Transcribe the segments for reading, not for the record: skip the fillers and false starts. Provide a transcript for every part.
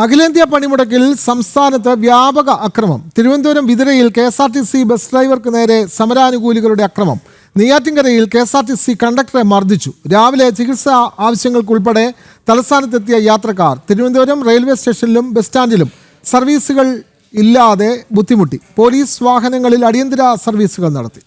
അഖിലേന്ത്യാ പണിമുടക്കിൽ സംസ്ഥാനത്ത് വ്യാപക അക്രമം. തിരുവനന്തപുരം വിതുരയിൽ KSRTC ബസ് ഡ്രൈവർക്ക് നേരെ സമരാനുകൂലികളുടെ അക്രമം. നെയ്യാറ്റിൻകരയിൽ KSRTC കണ്ടക്ടറെ മർദ്ദിച്ചു. രാവിലെ ചികിത്സാ ആവശ്യങ്ങൾക്കുൾപ്പെടെ തലസ്ഥാനത്തെത്തിയ യാത്രക്കാർ തിരുവനന്തപുരം റെയിൽവേ സ്റ്റേഷനിലും ബസ് സ്റ്റാൻഡിലും സർവീസുകൾ ഇല്ലാതെ ബുദ്ധിമുട്ടി. പോലീസ് വാഹനങ്ങളിൽ അടിയന്തര സർവീസുകൾ നടത്തി.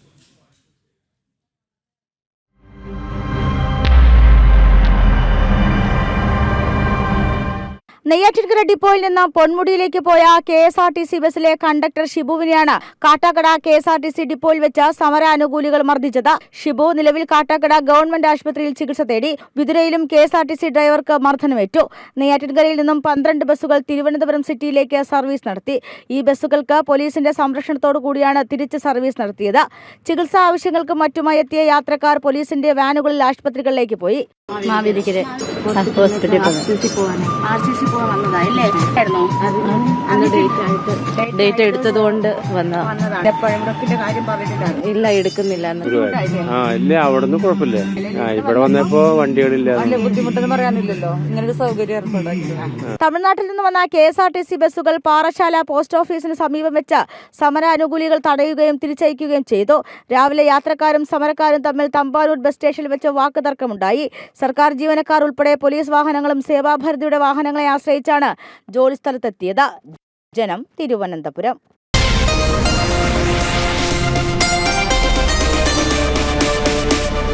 നെയ്യാറ്റിൻകര ഡിപ്പോയിൽ നിന്ന് പൊന്മുടിയിലേക്ക് പോയ KSRTC ബസ്സിലെ കണ്ടക്ടർ ഷിബുവിനെയാണ് കാട്ടാക്കട KSRTC ഡിപ്പോയിൽ വെച്ച് സമരാനുകൂലികൾ മർദ്ദിച്ചത്. ഷിബു നിലവിൽ കാട്ടാക്കട ഗവൺമെന്റ് ആശുപത്രിയിൽ ചികിത്സ തേടി. വിതുരയിലും KSRTC ഡ്രൈവർക്ക് മർദ്ദനമേറ്റു. നെയ്യാറ്റിൻകരയിൽ നിന്നും 12 ബസ്സുകൾ തിരുവനന്തപുരം സിറ്റിയിലേക്ക് സർവീസ് നടത്തി. ഈ ബസ്സുകൾക്ക് പോലീസിന്റെ സംരക്ഷണത്തോടു കൂടിയാണ് തിരിച്ച് സർവീസ് നടത്തിയത്. ചികിത്സാ ആവശ്യങ്ങൾക്കും മറ്റുമായി എത്തിയ യാത്രക്കാർ പോലീസിന്റെ വാനുകളിൽ ആശുപത്രികളിലേക്ക് പോയി. ഡേറ്റ് എടുത്തതുകൊണ്ട് ഇല്ല, എടുക്കുന്നില്ല. ഇല്ല, അവിടുന്ന് കുഴപ്പമില്ല. ഇവിടെ വന്നപ്പോ വണ്ടികളില്ല. ബുദ്ധിമുട്ടെന്ന് പറയാനില്ലല്ലോ, ഇങ്ങനൊരു സൗകര്യം. തമിഴ്നാട്ടിൽ നിന്ന് വന്ന KSRTC ബസ്സുകൾ പാറശാല പോസ്റ്റ് ഓഫീസിന് സമീപം വെച്ച് സമരാനുകൂലികൾ തടയുകയും തിരിച്ചയക്കുകയും ചെയ്തു. രാവിലെ യാത്രക്കാരും സമരക്കാരും തമ്മിൽ തമ്പാനൂർ ബസ് സ്റ്റേഷനിൽ വെച്ച് വാക്കുതർക്കമുണ്ടായി. സർക്കാർ ജീവനക്കാർ ഉൾപ്പെടെ പോലീസ് വാഹനങ്ങളും സേവാഭാരതിയുടെ വാഹനങ്ങളെ ആശ്രയിച്ചാണ് ജോലിസ്ഥലത്തെത്തിയത്. ജനം, തിരുവനന്തപുരം.